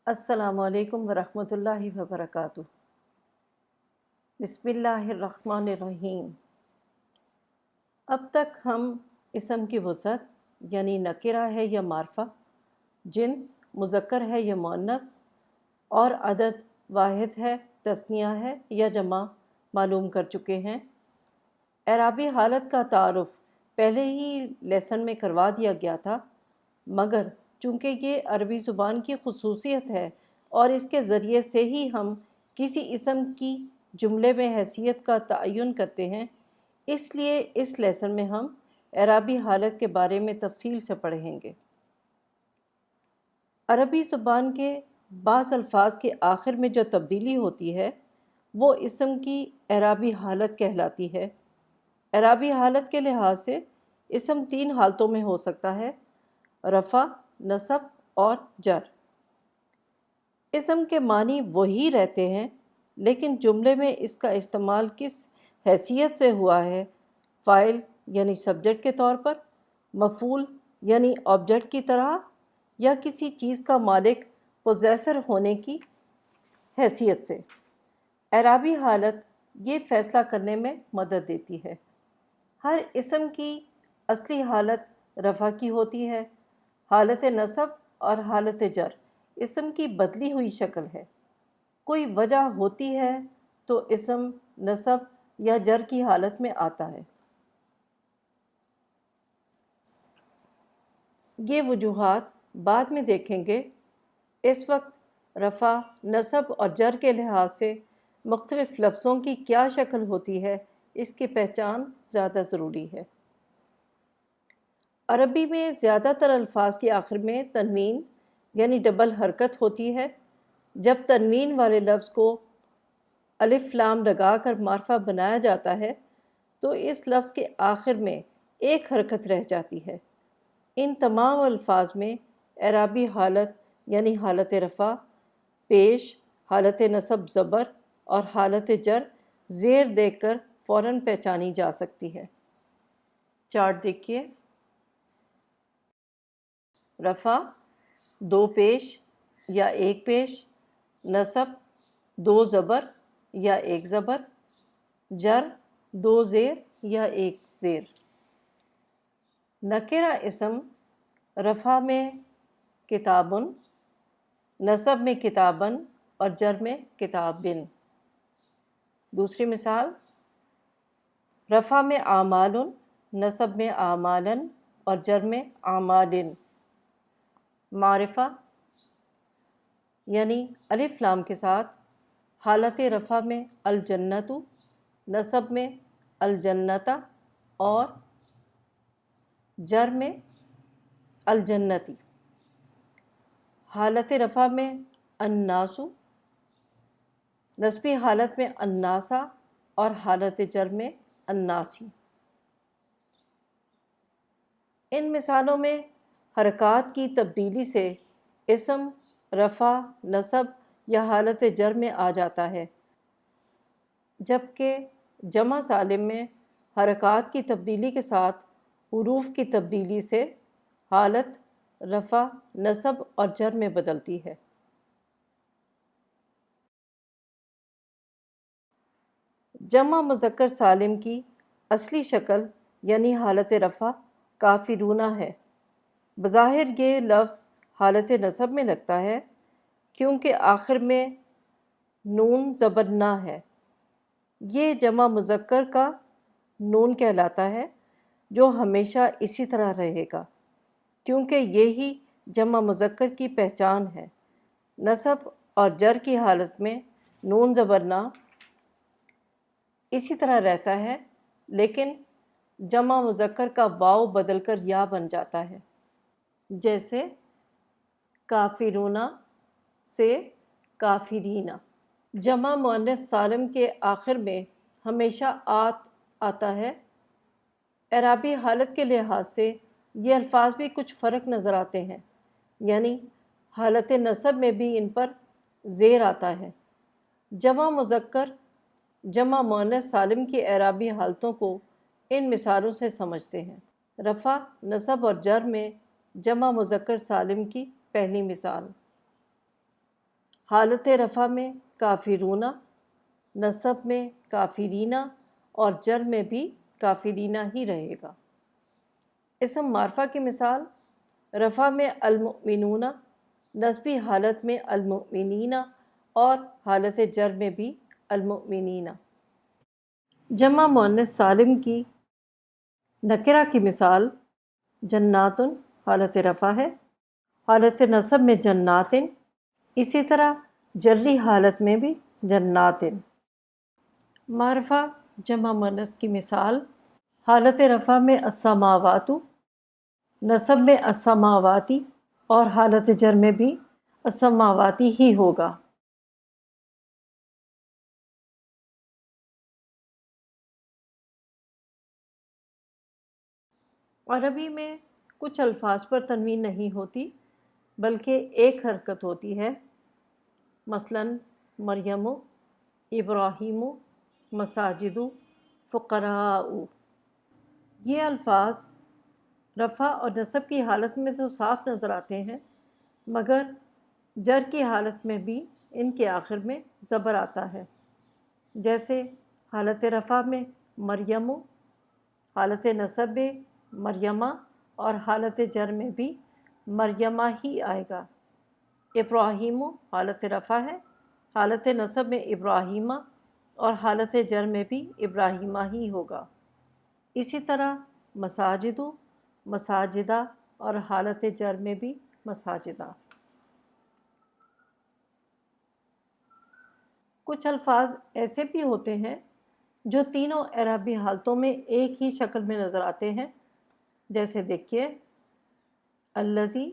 السلام علیکم ورحمۃ اللہ وبرکاتہ۔ بسم اللہ الرحمن الرحیم۔ اب تک ہم اسم کی وسعت یعنی نکرہ ہے یا معرفہ، جنس مذکر ہے یا مؤنث، اور عدد واحد ہے، تثنیہ ہے یا جمع معلوم کر چکے ہیں۔ اعرابی حالت کا تعارف پہلے ہی لیسن میں کروا دیا گیا تھا، مگر چونکہ یہ عربی زبان کی خصوصیت ہے اور اس کے ذریعے سے ہی ہم کسی اسم کی جملے میں حیثیت کا تعین کرتے ہیں، اس لیے اس لیسن میں ہم اعرابی حالت کے بارے میں تفصیل سے پڑھیں گے۔ عربی زبان کے بعض الفاظ کے آخر میں جو تبدیلی ہوتی ہے وہ اسم کی اعرابی حالت کہلاتی ہے۔ اعرابی حالت کے لحاظ سے اسم تین حالتوں میں ہو سکتا ہے: رفع، نصب اور جر۔ اسم کے معنی وہی رہتے ہیں، لیکن جملے میں اس کا استعمال کس حیثیت سے ہوا ہے: فاعل یعنی سبجیکٹ کے طور پر، مفعول یعنی آبجیکٹ کی طرح، یا کسی چیز کا مالک پوزیسر ہونے کی حیثیت سے۔ اعرابی حالت یہ فیصلہ کرنے میں مدد دیتی ہے۔ ہر اسم کی اصلی حالت رفع کی ہوتی ہے۔ حالت نصب اور حالت جر اسم کی بدلی ہوئی شکل ہے۔ کوئی وجہ ہوتی ہے تو اسم نصب یا جر کی حالت میں آتا ہے۔ یہ وجوہات بعد میں دیکھیں گے۔ اس وقت رفع، نصب اور جر کے لحاظ سے مختلف لفظوں کی کیا شکل ہوتی ہے، اس کی پہچان زیادہ ضروری ہے۔ عربی میں زیادہ تر الفاظ کے آخر میں تنوین یعنی ڈبل حرکت ہوتی ہے۔ جب تنوین والے لفظ کو الف لام لگا کر معرفہ بنایا جاتا ہے تو اس لفظ کے آخر میں ایک حرکت رہ جاتی ہے۔ ان تمام الفاظ میں اعرابی حالت یعنی حالت رفع، پیش، حالت نصب زبر اور حالت جر زیر دیکھ کر فوراً پہچانی جا سکتی ہے۔ چارٹ دیکھیے۔ رفع دو پیش یا ایک پیش، نصب دو زبر یا ایک زبر، جر دو زیر یا ایک زیر۔ نکرہ اسم رفع میں کتابن، نصب میں کتابن اور جر میں کتابن۔ دوسری مثال، رفع میں اعمال، نصب میں اعمالن اور جر میں اعمالن۔ معرفہ یعنی الف لام کے ساتھ حالت رفع میں الجنت، نصب میں الجنت اور جر میں الجنتی۔ حالت رفع میں الناس، نصبی حالت میں الناسا اور حالت جر میں الناسی۔ ان مثالوں میں حرکات کی تبدیلی سے اسم رفع، نصب یا حالت جر میں آ جاتا ہے، جبکہ جمع سالم میں حرکات کی تبدیلی کے ساتھ حروف کی تبدیلی سے حالت رفع، نصب اور جر میں بدلتی ہے۔ جمع مذکر سالم کی اصلی شکل یعنی حالت رفع کافرون ہے۔ بظاہر یہ لفظ حالت نصب میں لگتا ہے کیونکہ آخر میں نون زبر نہ ہے۔ یہ جمع مذکر کا نون کہلاتا ہے جو ہمیشہ اسی طرح رہے گا کیونکہ یہی جمع مذکر کی پہچان ہے۔ نصب اور جر کی حالت میں نون زبر نہ اسی طرح رہتا ہے، لیکن جمع مذکر کا واو بدل کر یا بن جاتا ہے، جیسے کافرون سے کافرین۔ جمع مؤنث سالم کے آخر میں ہمیشہ آتا ہے۔ اعرابی حالت کے لحاظ سے یہ الفاظ بھی کچھ فرق نظر آتے ہیں، یعنی حالت نصب میں بھی ان پر زیر آتا ہے۔ جمع مذکر جمع مؤنث سالم کی اعرابی حالتوں کو ان مثالوں سے سمجھتے ہیں۔ رفع، نصب اور جر میں جمع مذکر سالم کی پہلی مثال: حالت رفع میں کافرون، نصب میں کافرین اور جر میں بھی کافرین ہی رہے گا۔ اسم معرفہ کی مثال رفع میں المؤمنون، نصبی حالت میں المؤمنین اور حالت جر میں بھی المؤمنین۔ جمع مؤنث سالم کی نکرہ کی مثال جنات حالت رفع ہے، حالت نصب میں جنات، اسی طرح جری حالت میں بھی جنات۔ معرفہ جمع مؤنث کی مثال حالت رفع میں السماوات، نصب میں السماواتی اور حالت جر میں بھی السماواتی ہی ہوگا۔ عربی میں کچھ الفاظ پر تنوین نہیں ہوتی بلکہ ایک حرکت ہوتی ہے، مثلاً مریم، ابراہیم، مساجد، فقراء۔ یہ الفاظ رفع اور نصب کی حالت میں تو صاف نظر آتے ہیں، مگر جر کی حالت میں بھی ان کے آخر میں زبر آتا ہے، جیسے حالت رفع میں مریم، حالت نصب میں مریمہ اور حالت جر میں بھی مریمہ ہی آئے گا۔ ابراہیم حالت رفع ہے، حالت نصب میں ابراہیمہ اور حالت جر میں بھی ابراہیمہ ہی ہوگا۔ اسی طرح مساجد، مساجدہ اور حالت جر میں بھی مساجدہ۔ کچھ الفاظ ایسے بھی ہوتے ہیں جو تینوں اعرابی حالتوں میں ایک ہی شکل میں نظر آتے ہیں، جیسے دیکھیے الذی،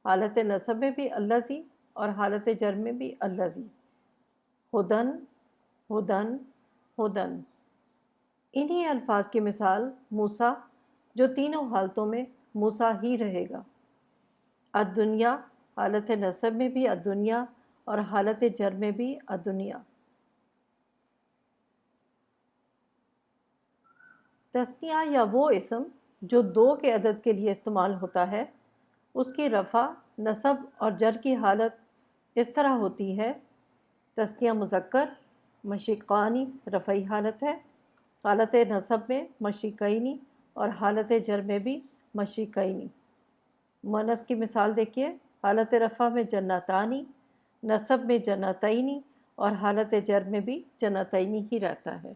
حالت نصب میں بھی الذی اور حالت جر میں بھی الذی، ہدن، ہدن، ہدن۔ انہی الفاظ کی مثال موسیٰ، جو تینوں حالتوں میں موسیٰ ہی رہے گا۔ الدنیا، حالت نصب میں بھی الدنیا اور حالت جر میں بھی الدنیا۔ تثنیہ یا وہ اسم جو دو کے عدد کے لیے استعمال ہوتا ہے، اس کی رفع، نصب اور جر کی حالت اس طرح ہوتی ہے۔ تثنیہ مذکر مشیقانی رفعی حالت ہے، حالت نصب میں مشیقینی اور حالت جر میں بھی مشیقینی۔ مؤنث کی مثال دیکھیے، حالت رفع میں جنتانی، نصب میں جنتینی اور حالت جر میں بھی جنتینی ہی رہتا ہے۔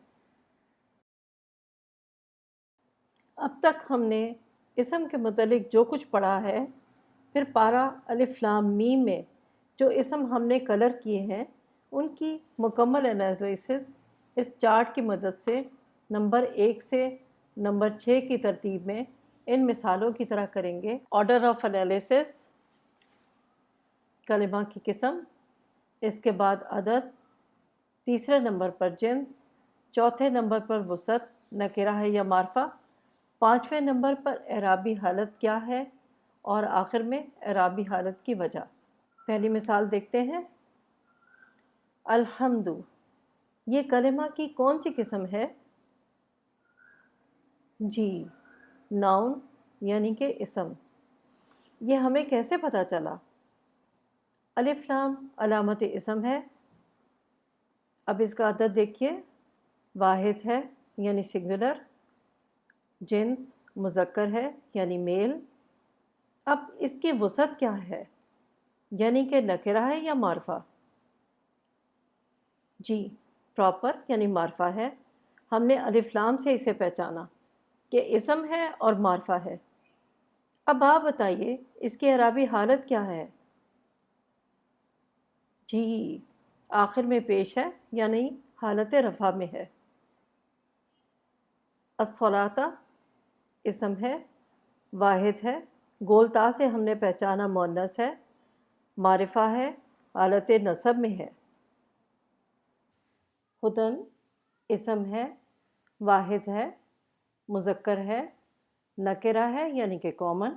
اب تک ہم نے اسم کے متعلق جو کچھ پڑھا ہے، پھر پارہ الف لام میم میں جو اسم ہم نے کلر کیے ہیں ان کی مکمل انالیسس اس چارٹ کی مدد سے نمبر 1 سے نمبر 6 کی ترتیب میں ان مثالوں کی طرح کریں گے۔ آرڈر آف انالیسس: کلمہ کی قسم، اس کے بعد عدد، تیسرے نمبر پر جنس، چوتھے نمبر پر وسعت نکرہ ہے یا معرفہ، پانچویں نمبر پر اعرابی حالت کیا ہے اور آخر میں اعرابی حالت کی وجہ۔ پہلی مثال دیکھتے ہیں۔ الحمد، یہ کلمہ کی کون سی قسم ہے؟ جی، ناؤن یعنی کہ اسم۔ یہ ہمیں کیسے پتہ چلا؟ الف لام علامت اسم ہے۔ اب اس کا عدد دیکھیے، واحد ہے یعنی سنگولر، جنس مذکر ہے یعنی میل۔ اب اس کی وسعت کیا ہے، یعنی کہ نکرہ ہے یا معرفہ؟ جی، پراپر یعنی معرفہ ہے۔ ہم نے الف لام سے اسے پہچانا کہ اسم ہے اور معرفہ ہے۔ اب آپ بتائیے اس کی اعرابی حالت کیا ہے؟ جی، آخر میں پیش ہے یعنی حالت رفع میں ہے۔ الصلاۃ اسم ہے، واحد ہے، گول تا سے ہم نے پہچانا مؤنث ہے، معرفہ ہے، حالت نصب میں ہے۔ ہدن اسم ہے، واحد ہے، مذکر ہے، نکرہ ہے یعنی کہ کامن،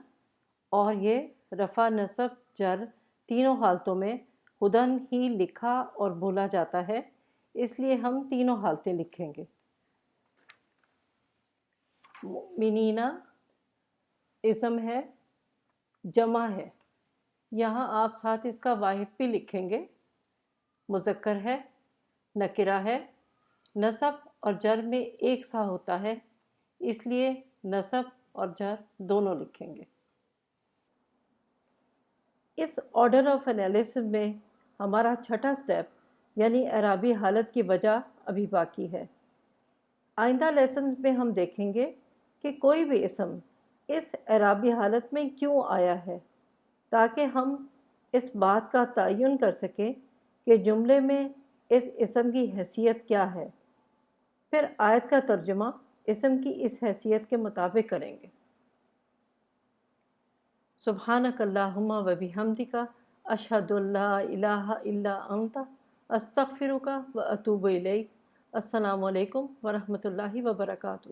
اور یہ رفع نصب جر تینوں حالتوں میں ہدن ہی لکھا اور بولا جاتا ہے، اس لیے ہم تینوں حالتیں لکھیں گے۔ مؤمنین اسم ہے، جمع ہے، یہاں آپ ساتھ اس کا واحد بھی لکھیں گے مذکر ہے، نکرہ ہے، نصب اور جر میں ایک سا ہوتا ہے، اس لیے نصب اور جر دونوں لکھیں گے۔ اس آرڈر آف انالیسس میں ہمارا چھٹا سٹیپ یعنی اعرابی حالت کی وجہ ابھی باقی ہے۔ آئندہ لیسنز میں ہم دیکھیں گے کہ کوئی بھی اسم اس اعرابی حالت میں کیوں آیا ہے، تاکہ ہم اس بات کا تعین کر سکیں کہ جملے میں اس اسم کی حیثیت کیا ہے۔ پھر آیت کا ترجمہ اسم کی اس حیثیت کے مطابق کریں گے۔ سبحانک اللہم و بحمدک، اشہد ان لا الہ الا انت، استغفرک و اتوب الیک۔ السلام علیکم ورحمۃ اللہ وبرکاتہ۔